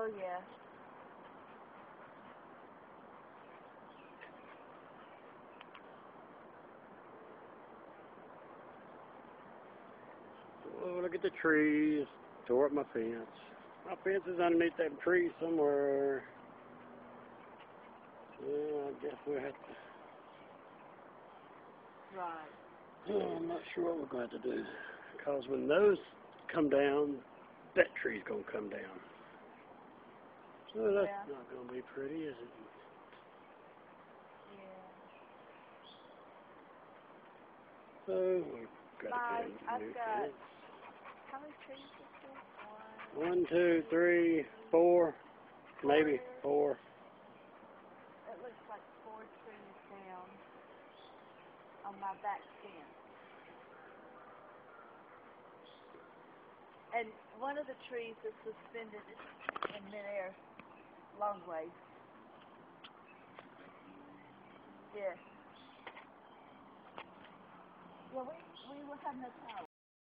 Oh, yeah. Oh, look at the trees. Tore up my fence. My fence is underneath that tree somewhere. Yeah, I guess we'll have to. Right. Oh, I'm not sure what we're going to have to do. Because when those come down, that tree's going to come down. So that's not going to be pretty, is it? Yeah. So we've got to put a new fence. How many trees is this? 1, 2, 3, 4, maybe 4. It looks like 4 trees down on my back fence. And one of the trees is suspended in midair long ways. Yeah. Yeah, we will have no power.